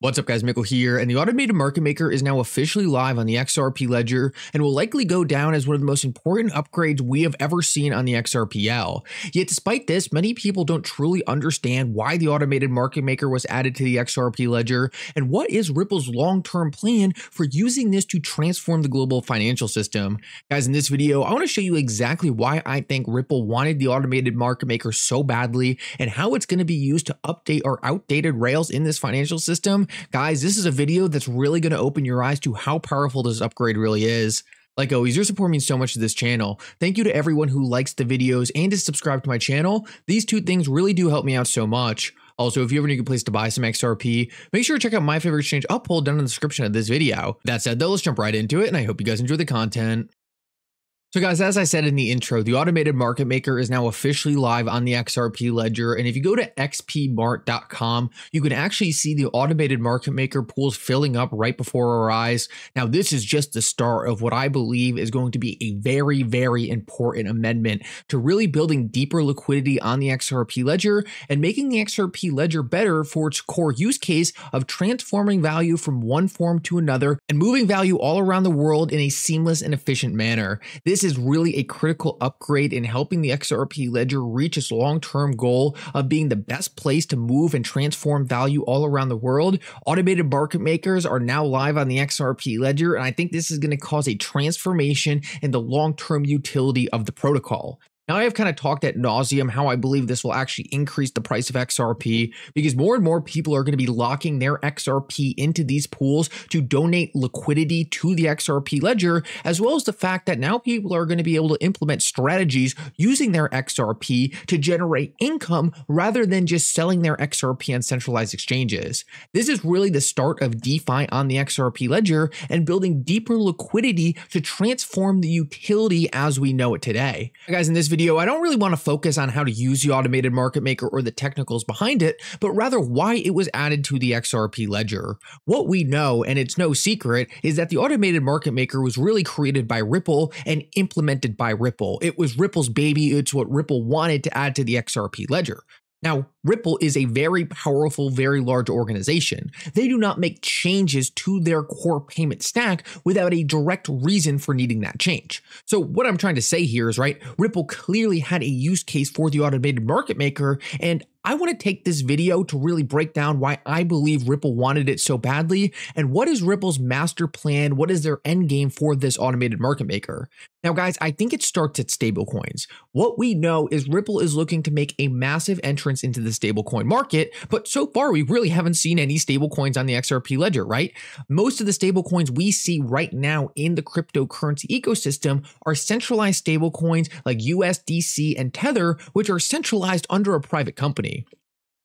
What's up guys, Mickle here, and the automated market maker is now officially live on the XRP ledger and will likely go down as one of the most important upgrades we have ever seen on the XRPL. Yet despite this, many people don't truly understand why the automated market maker was added to the XRP ledger and what is Ripple's long-term plan for using this to transform the global financial system. Guys, in this video, I want to show you exactly why I think Ripple wanted the automated market maker so badly and how it's going to be used to update our outdated rails in this financial system. Guys, this is a video that's really going to open your eyes to how powerful this upgrade really is. Like always, your support means so much to this channel. Thank you to everyone who likes the videos and is subscribed to my channel. These two things really do help me out so much. Also, if you ever need a place to buy some XRP, make sure to check out my favorite exchange Uphold down in the description of this video. That said though, let's jump right into it, and I hope you guys enjoy the content. So guys, as I said in the intro, the automated market maker is now officially live on the XRP ledger. And if you go to xpmart.com, you can actually see the automated market maker pools filling up right before our eyes. Now, this is just the start of what I believe is going to be a very, very important amendment to really building deeper liquidity on the XRP ledger and making the XRP ledger better for its core use case of transforming value from one form to another and moving value all around the world in a seamless and efficient manner. This is really a critical upgrade in helping the XRP ledger reach its long-term goal of being the best place to move and transform value all around the world. Automated market makers are now live on the XRP ledger, and I think this is going to cause a transformation in the long-term utility of the protocol. Now, I have kind of talked ad nauseum how I believe this will actually increase the price of XRP because more and more people are going to be locking their XRP into these pools to donate liquidity to the XRP ledger, as well as the fact that now people are going to be able to implement strategies using their XRP to generate income rather than just selling their XRP on centralized exchanges. This is really the start of DeFi on the XRP ledger and building deeper liquidity to transform the utility as we know it today. Guys, in this video, I don't really want to focus on how to use the automated market maker or the technicals behind it, but rather why it was added to the XRP ledger. What we know, and it's no secret, is that the automated market maker was really created by Ripple and implemented by Ripple. It was Ripple's baby. It's what Ripple wanted to add to the XRP ledger. Now, Ripple is a very powerful, very large organization. They do not make changes to their core payment stack without a direct reason for needing that change. So what I'm trying to say here is, right, Ripple clearly had a use case for the automated market maker, and I want to take this video to really break down why I believe Ripple wanted it so badly and what is Ripple's master plan, what is their end game for this automated market maker. Now guys, I think it starts at stablecoins. What we know is Ripple is looking to make a massive entrance into the stablecoin market, but so far we really haven't seen any stablecoins on the XRP ledger, right? Most of the stablecoins we see right now in the cryptocurrency ecosystem are centralized stablecoins like USDC and Tether, which are centralized under a private company.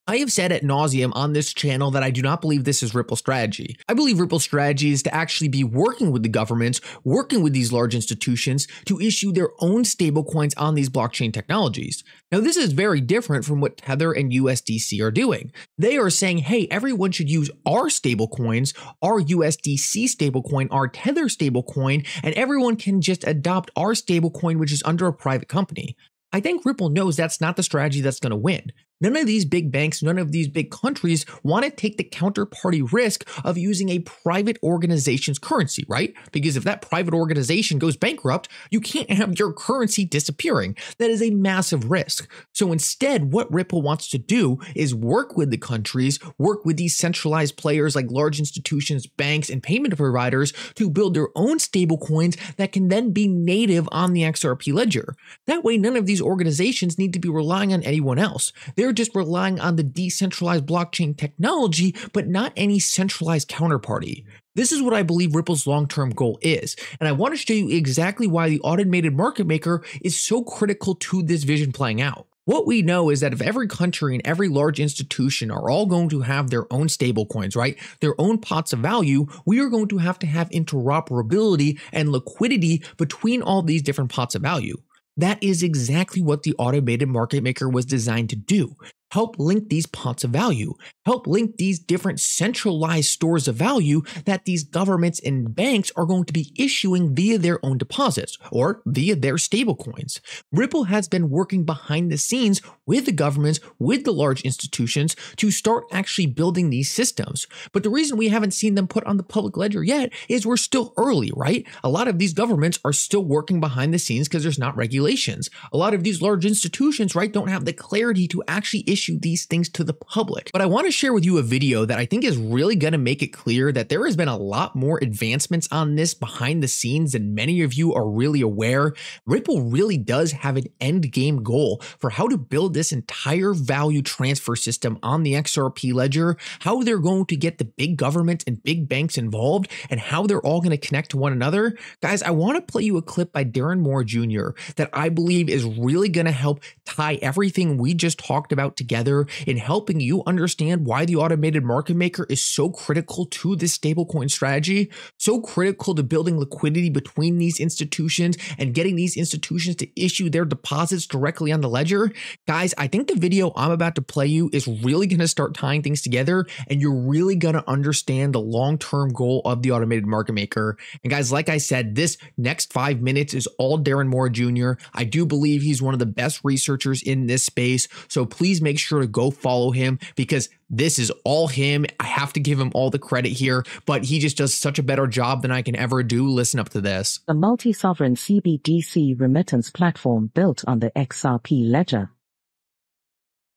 I have said ad nauseum on this channel that I do not believe this is Ripple's strategy. I believe Ripple's strategy is to actually be working with the governments, working with these large institutions to issue their own stablecoins on these blockchain technologies. Now, this is very different from what Tether and USDC are doing. They are saying, hey, everyone should use our stablecoins, our USDC stablecoin, our Tether stablecoin, and everyone can just adopt our stablecoin, which is under a private company. I think Ripple knows that's not the strategy that's going to win. None of these big banks, none of these big countries want to take the counterparty risk of using a private organization's currency, right? Because if that private organization goes bankrupt, you can't have your currency disappearing. That is a massive risk. So instead, what Ripple wants to do is work with the countries, work with these centralized players like large institutions, banks, and payment providers to build their own stablecoins that can then be native on the XRP ledger. That way, none of these organizations need to be relying on anyone else. They're just relying on the decentralized blockchain technology, but not any centralized counterparty. This is what I believe Ripple's long-term goal is, and I want to show you exactly why the automated market maker is so critical to this vision playing out. What we know is that if every country and every large institution are all going to have their own stablecoins, right, their own pots of value, we are going to have interoperability and liquidity between all these different pots of value. That is exactly what the automated market maker was designed to do. help link these pots of value, help link these different centralized stores of value that these governments and banks are going to be issuing via their own deposits or via their stablecoins. Ripple has been working behind the scenes with the governments, with the large institutions to start actually building these systems. But the reason we haven't seen them put on the public ledger yet is we're still early, right? A lot of these governments are still working behind the scenes because there's not regulations. A lot of these large institutions, right, don't have the clarity to actually issue these things to the public. But I want to share with you a video that I think is really going to make it clear that there has been a lot more advancements on this behind the scenes than many of you are really aware. Ripple really does have an end game goal for how to build this entire value transfer system on the XRP ledger, how they're going to get the big governments and big banks involved, and how they're all going to connect to one another. Guys, I want to play you a clip by Darren Moore Jr. that I believe is really going to help tie everything we just talked about together in helping you understand why the automated market maker is so critical to this stablecoin strategy, so critical to building liquidity between these institutions and getting these institutions to issue their deposits directly on the ledger. Guys, I think the video I'm about to play you is really going to start tying things together, and you're really going to understand the long-term goal of the automated market maker. And guys, like I said, this next 5 minutes is all Darren Moore Jr. I do believe he's one of the best researchers in this space, so please make sure to go follow him because this is all him. I have to give him all the credit here, but he just does such a better job than I can ever do. Listen up to this. A multi-sovereign CBDC remittance platform built on the XRP ledger.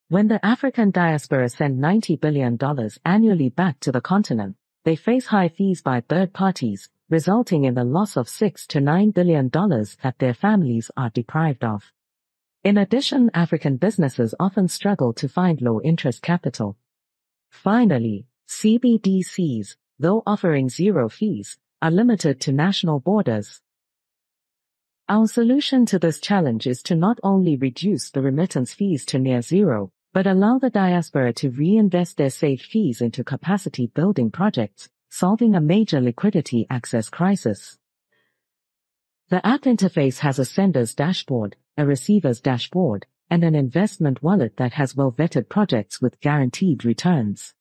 When the African diaspora send $90 billion annually back to the continent, they face high fees by third parties, resulting in the loss of $6 to $9 billion that their families are deprived of. In addition, African businesses often struggle to find low-interest capital. Finally, CBDCs, though offering zero fees, are limited to national borders. Our solution to this challenge is to not only reduce the remittance fees to near zero, but allow the diaspora to reinvest their saved fees into capacity-building projects, solving a major liquidity access crisis. The app interface has a sender's dashboard, a receiver's dashboard, and an investment wallet that has well-vetted projects with guaranteed returns.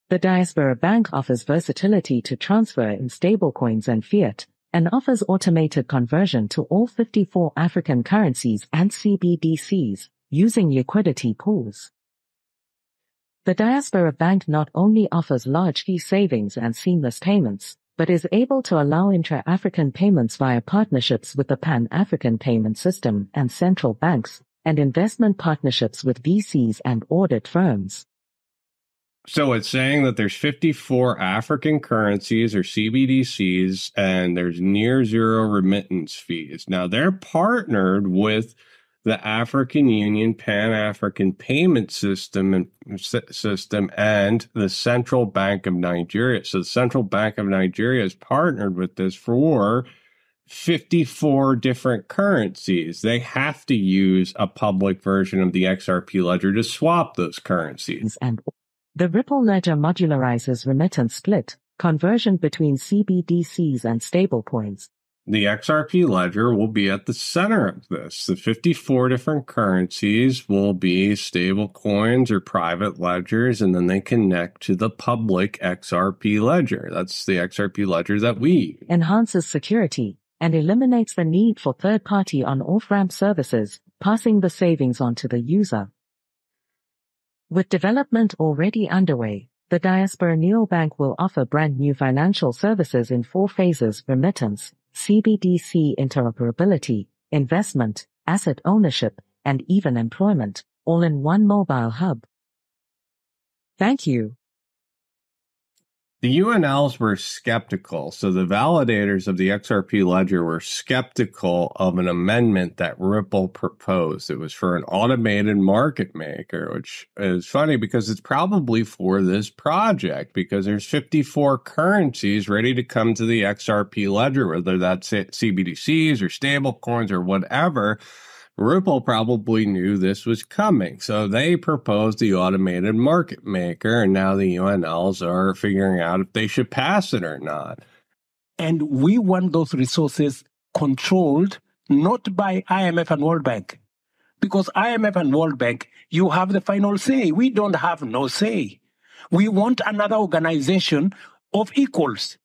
The Diaspora Bank offers versatility to transfer in stablecoins and fiat, and offers automated conversion to all 54 African currencies and CBDCs, using liquidity pools. The Diaspora Bank not only offers large fee savings and seamless payments, but is able to allow intra-African payments via partnerships with the Pan-African Payment System and central banks, and investment partnerships with VCs and audit firms. So it's saying that there's 54 African currencies or CBDCs, and there's near zero remittance fees. Now, they're partnered with the African Union Pan-African Payment System and the Central Bank of Nigeria. So the Central Bank of Nigeria is partnered with this for 54 different currencies. They have to use a public version of the XRP ledger to swap those currencies. And the Ripple ledger modularizes remittance split, conversion between CBDCs and stablecoins. The XRP ledger will be at the center of this. The 54 different currencies will be stable coins or private ledgers, and then they connect to the public XRP ledger. That's the XRP ledger that we use. Enhances security and eliminates the need for third-party on-off-ramp services, passing the savings on to the user. With development already underway, the Diaspora Neobank will offer brand new financial services in 4 phases: remittance, CBDC interoperability, investment, asset ownership, and even employment, all in one mobile hub. Thank you. The UNLs were skeptical, so the validators of the XRP ledger were skeptical of an amendment that Ripple proposed. It was for an automated market maker, which is funny because it's probably for this project, because there's 54 currencies ready to come to the XRP ledger, whether that's CBDCs or stable coins or whatever. Ripple probably knew this was coming, so they proposed the automated market maker, and now the UNLs are figuring out if they should pass it or not. And we want those resources controlled not by IMF and World Bank, Because IMF and World Bank, you have the final say. We don't have no say. We want another organization of equals,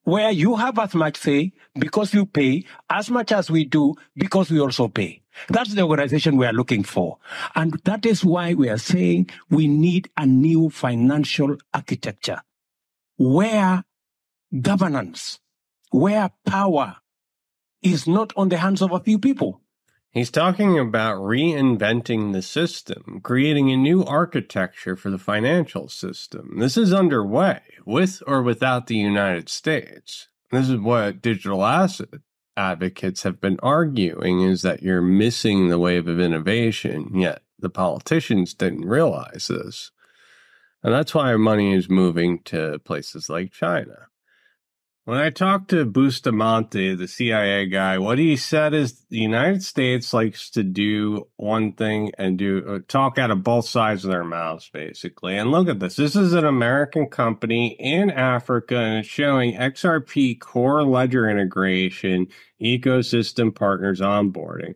where you have as much say because you pay, as much as we do because we also pay. That's the organization we are looking for. And that is why we are saying we need a new financial architecture where governance, where power is not on the hands of a few people. He's talking about reinventing the system, creating a new architecture for the financial system. This is underway, with or without the United States. This is what digital asset advocates have been arguing, is that you're missing the wave of innovation, yet the politicians didn't realize this. And that's why money is moving to places like China. When I talked to Bustamante, the CIA guy, what he said is the United States likes to do one thing and talk out of both sides of their mouths, basically. And look at this. This is an American company in Africa, and it's showing XRP core ledger integration, ecosystem partners onboarding.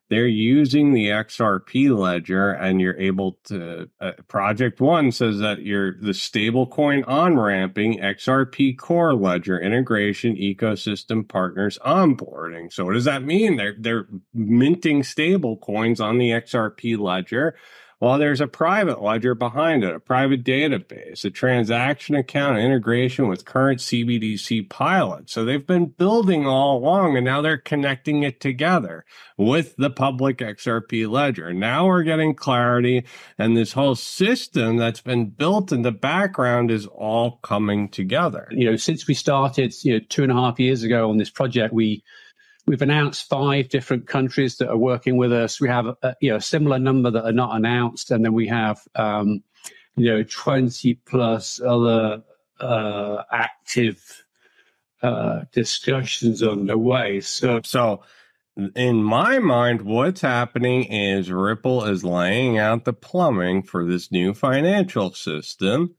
They're using the XRP ledger, and you're able to, Project One says that the stable coin on-ramping XRP core ledger integration ecosystem partners onboarding. So what does that mean? They're minting stable coins on the XRP ledger. Well, there's a private ledger behind it, a private database, a transaction account integration with current CBDC pilots. So they've been building all along, and now they're connecting it together with the public XRP ledger. Now we're getting clarity, and this whole system that's been built in the background is all coming together. Since we started, 2.5 years ago on this project, We've announced 5 different countries that are working with us. We have a similar number that are not announced, and then we have 20 plus other active discussions on the way. So in my mind, what's happening is Ripple is laying out the plumbing for this new financial system.